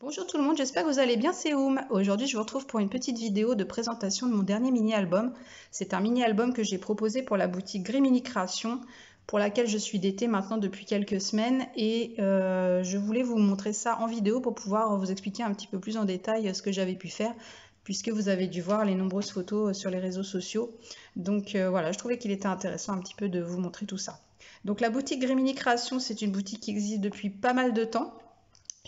Bonjour tout le monde, j'espère que vous allez bien, c'est Oum. Aujourd'hui, je vous retrouve pour une petite vidéo de présentation de mon dernier mini-album. C'est un mini-album que j'ai proposé pour la boutique Grimini Création, pour laquelle je suis datée maintenant depuis quelques semaines. Et je voulais vous montrer ça en vidéo pour pouvoir vous expliquer un petit peu plus en détail ce que j'avais pu faire, puisque vous avez dû voir les nombreuses photos sur les réseaux sociaux. Donc voilà, je trouvais qu'il était intéressant un petit peu de vous montrer tout ça. Donc la boutique Grimini Création, c'est une boutique qui existe depuis pas mal de temps.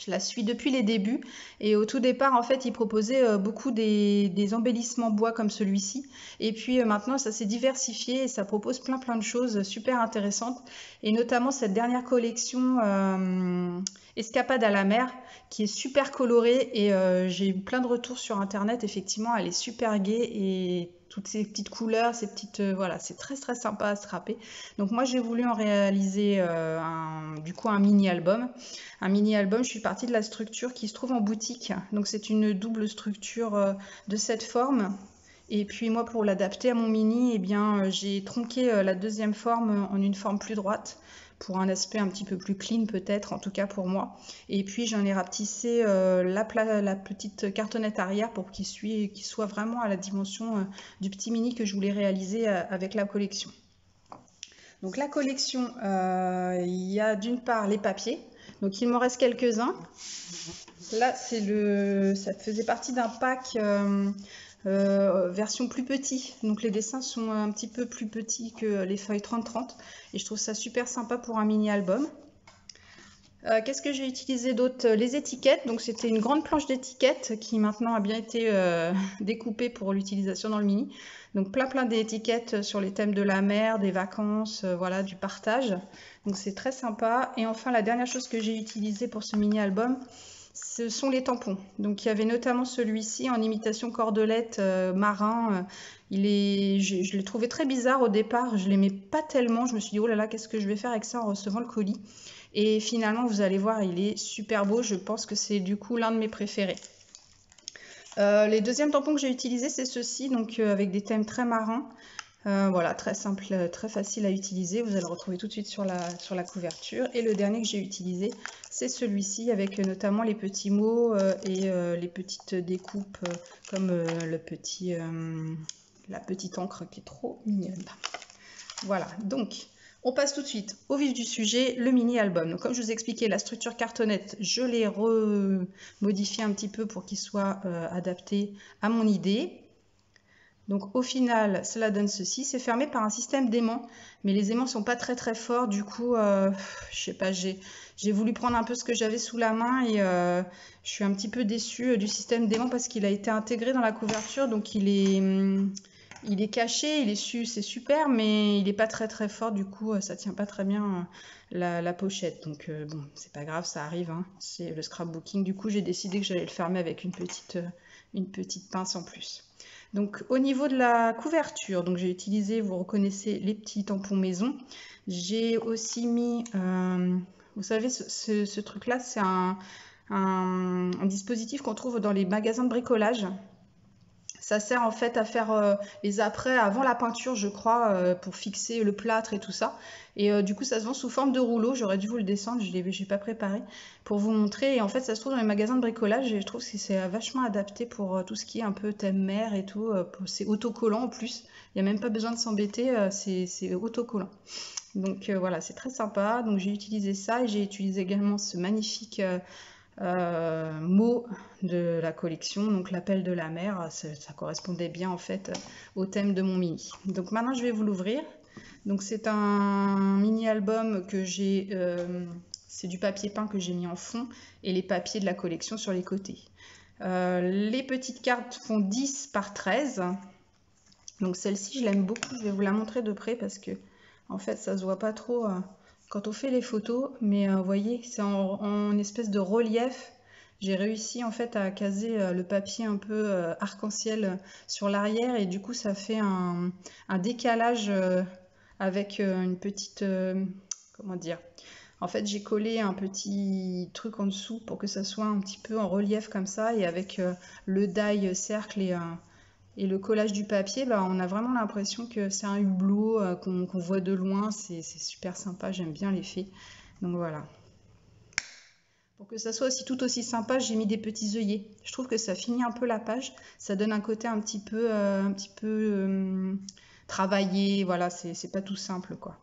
Je la suis depuis les débuts et au tout départ, en fait, ils proposaient beaucoup des embellissements bois comme celui-ci. Et puis maintenant, ça s'est diversifié et ça propose plein de choses super intéressantes. Et notamment cette dernière collection Escapade à la mer qui est super colorée et j'ai eu plein de retours sur Internet. Effectivement, elle est super gaie et toutes ces petites couleurs, ces petites... voilà, c'est très sympa à strapper. Donc moi, j'ai voulu en réaliser du coup un mini-album. Un mini-album, je suis partie de la structure qui se trouve en boutique. Donc c'est une double structure de cette forme. Et puis moi, pour l'adapter à mon mini, eh bien, j'ai tronqué la deuxième forme en une forme plus droite pour un aspect un petit peu plus clean peut-être, en tout cas pour moi. Et puis j'en ai rapetissé la petite cartonnette arrière pour qu'il soit vraiment à la dimension du petit mini que je voulais réaliser avec la collection. Donc la collection, il y a d'une part les papiers. Donc il m'en reste quelques-uns. Là, ça faisait partie d'un pack version plus petit. Donc les dessins sont un petit peu plus petits que les feuilles 30-30. Et je trouve ça super sympa pour un mini-album. Qu'est-ce que j'ai utilisé d'autre? Les étiquettes. Donc c'était une grande planche d'étiquettes qui maintenant a bien été découpée pour l'utilisation dans le mini. Donc plein d'étiquettes sur les thèmes de la mer, des vacances, voilà, du partage. Donc c'est très sympa. Et enfin la dernière chose que j'ai utilisée pour ce mini-album, ce sont les tampons. Donc il y avait notamment celui-ci en imitation cordelette marin. Je l'ai trouvé très bizarre au départ. Je l'aimais pas tellement. Je me suis dit oh là là, qu'est-ce que je vais faire avec ça en recevant le colis? Et finalement, vous allez voir, il est super beau. Je pense que c'est du coup l'un de mes préférés. Les deuxièmes tampons que j'ai utilisés, c'est ceux-ci, donc avec des thèmes très marins. Voilà, très simple, très facile à utiliser. Vous allez le retrouver tout de suite sur la couverture. Et le dernier que j'ai utilisé, c'est celui-ci, avec notamment les petits mots et les petites découpes, comme la petite encre qui est trop mignonne. Voilà, donc on passe tout de suite au vif du sujet, le mini-album. Donc comme je vous ai expliqué, la structure cartonnette, je l'ai remodifiée un petit peu pour qu'il soit adapté à mon idée. Donc au final, cela donne ceci. C'est fermé par un système d'aimants, mais les aimants sont pas très forts. Du coup, je sais pas, j'ai voulu prendre un peu ce que j'avais sous la main et je suis un petit peu déçue du système d'aimants parce qu'il a été intégré dans la couverture, donc il est caché, c'est super, mais il n'est pas très fort. Du coup, ça tient pas très bien la pochette. Donc bon, c'est pas grave, ça arrive. Hein. C'est le scrapbooking. Du coup, j'ai décidé que j'allais le fermer avec une petite pince en plus. Donc au niveau de la couverture, donc j'ai utilisé, vous reconnaissez les petits tampons maison. J'ai aussi mis, vous savez, ce truc-là, c'est un dispositif qu'on trouve dans les magasins de bricolage. Ça sert en fait à faire les apprêts avant la peinture, je crois, pour fixer le plâtre et tout ça. Et du coup, ça se vend sous forme de rouleau. J'aurais dû vous le descendre, je n'ai pas préparé pour vous montrer. Et en fait, ça se trouve dans les magasins de bricolage et je trouve que c'est vachement adapté pour tout ce qui est un peu thème mer et tout. C'est autocollant en plus. Il n'y a même pas besoin de s'embêter, c'est autocollant. Donc voilà, c'est très sympa. Donc j'ai utilisé ça et j'ai utilisé également ce magnifique mot de la collection, donc l'appel de la mer, ça correspondait bien en fait au thème de mon mini. Donc maintenant je vais vous l'ouvrir. Donc c'est un mini album que j'ai, c'est du papier peint que j'ai mis en fond et les papiers de la collection sur les côtés. Les petites cartes font 10 par 13. Donc celle-ci je l'aime beaucoup, je vais vous la montrer de près parce que en fait ça se voit pas trop quand on fait les photos, mais vous voyez, c'est en espèce de relief. J'ai réussi en fait à caser le papier un peu arc-en-ciel sur l'arrière et du coup ça fait un décalage avec une petite... comment dire? En fait j'ai collé un petit truc en dessous pour que ça soit un petit peu en relief comme ça et avec le die cercle et le collage du papier, bah, on a vraiment l'impression que c'est un hublot qu'on voit de loin. C'est super sympa, j'aime bien l'effet. Donc voilà. que ça soit aussi tout aussi sympa, j'ai mis des petits œillets. Je trouve que ça finit un peu la page, ça donne un côté un petit peu travaillé, voilà, c'est pas tout simple quoi.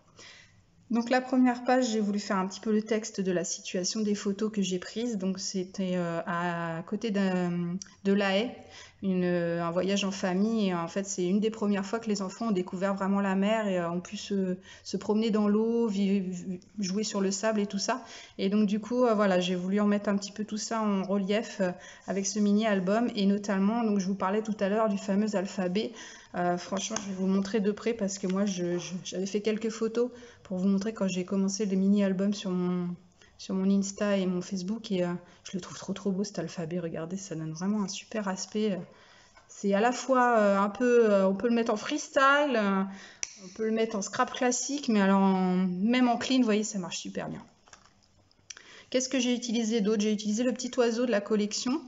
Donc la première page, j'ai voulu faire un petit peu le texte de la situation des photos que j'ai prises. Donc c'était à côté de La Haye, un voyage en famille. Et en fait, c'est une des premières fois que les enfants ont découvert vraiment la mer et ont pu se promener dans l'eau, jouer sur le sable et tout ça. Et donc du coup, voilà, j'ai voulu en mettre un petit peu tout ça en relief avec ce mini-album. Et notamment, donc je vous parlais tout à l'heure du fameux alphabet. Franchement, je vais vous montrer de près parce que moi, j'avais fait quelques photos pour vous montrer quand j'ai commencé le mini-album sur mon Insta et mon Facebook. Et je le trouve trop beau cet alphabet. Regardez, ça donne vraiment un super aspect. C'est à la fois un peu, on peut le mettre en freestyle, on peut le mettre en scrap classique, mais alors même en clean, vous voyez, ça marche super bien. Qu'est-ce que j'ai utilisé d'autre? J'ai utilisé le petit oiseau de la collection.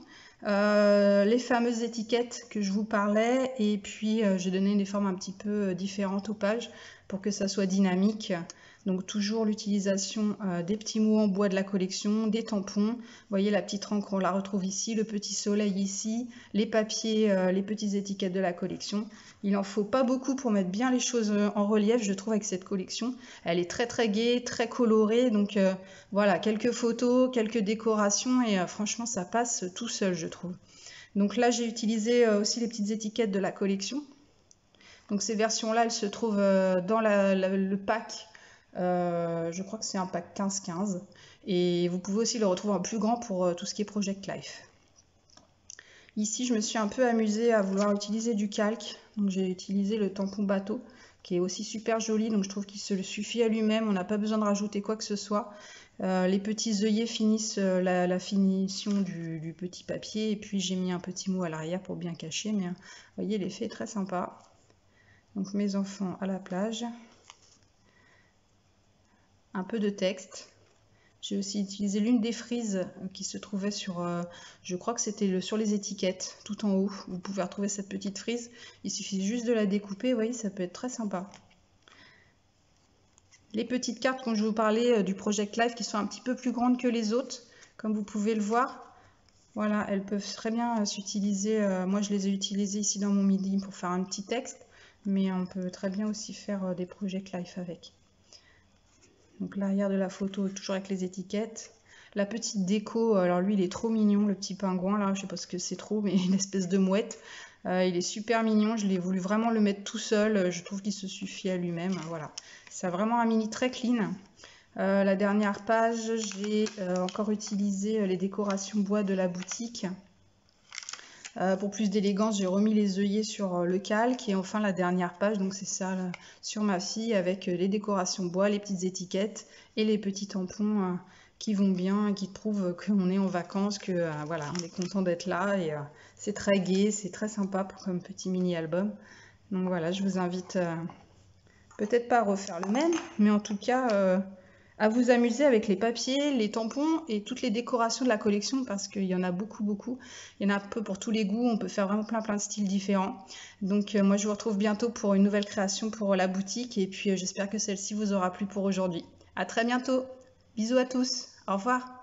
Les fameuses étiquettes que je vous parlais, et puis j'ai donné des formes un petit peu différentes aux pages pour que ça soit dynamique. Donc toujours l'utilisation des petits mots en bois de la collection, des tampons. Vous voyez la petite encre, on la retrouve ici, le petit soleil ici, les papiers, les petites étiquettes de la collection. Il n'en faut pas beaucoup pour mettre bien les choses en relief, je trouve, avec cette collection. Elle est très gaie, très colorée, donc voilà, quelques photos, quelques décorations, et franchement, ça passe tout seul, je trouve. Donc là, j'ai utilisé aussi les petites étiquettes de la collection. Donc ces versions-là, elles se trouvent dans le pack. Je crois que c'est un pack 15-15. Et vous pouvez aussi le retrouver en plus grand pour tout ce qui est Project Life. Ici, je me suis un peu amusée à vouloir utiliser du calque. Donc j'ai utilisé le tampon bateau, qui est aussi super joli. Donc je trouve qu'il se suffit à lui-même. On n'a pas besoin de rajouter quoi que ce soit. Les petits œillets finissent la finition du petit papier. Et puis j'ai mis un petit mot à l'arrière pour bien cacher. Mais vous voyez, l'effet est très sympa. Donc mes enfants à la plage. Un peu de texte. J'ai aussi utilisé l'une des frises qui se trouvait sur, je crois que c'était sur les étiquettes, tout en haut. Vous pouvez retrouver cette petite frise. Il suffit juste de la découper, vous voyez, ça peut être très sympa. Les petites cartes, quand je vous parlais du Project Life, qui sont un petit peu plus grandes que les autres, comme vous pouvez le voir. Voilà, elles peuvent très bien s'utiliser. Moi, je les ai utilisées ici dans mon midi pour faire un petit texte, mais on peut très bien aussi faire des Project Life avec. Donc l'arrière de la photo, toujours avec les étiquettes. La petite déco, alors lui, il est trop mignon, le petit pingouin, là, je sais pas ce que c'est trop, mais une espèce de mouette. Il est super mignon, je l'ai voulu vraiment le mettre tout seul, je trouve qu'il se suffit à lui-même, voilà. C'est vraiment un mini très clean. La dernière page, j'ai encore utilisé les décorations bois de la boutique. Pour plus d'élégance, j'ai remis les œillets sur le calque. Et enfin, la dernière page, donc c'est ça, là, sur ma fille, avec les décorations bois, les petites étiquettes et les petits tampons qui vont bien, qui prouvent qu'on est en vacances, que voilà, on est content d'être là. Et c'est très gai, c'est très sympa comme petit mini-album. Donc voilà, je vous invite peut-être pas à refaire le même, mais en tout cas à vous amuser avec les papiers, les tampons et toutes les décorations de la collection parce qu'il y en a beaucoup. Il y en a un peu pour tous les goûts, on peut faire vraiment plein de styles différents. Donc moi je vous retrouve bientôt pour une nouvelle création pour la boutique et puis j'espère que celle-ci vous aura plu pour aujourd'hui. À très bientôt, bisous à tous, au revoir.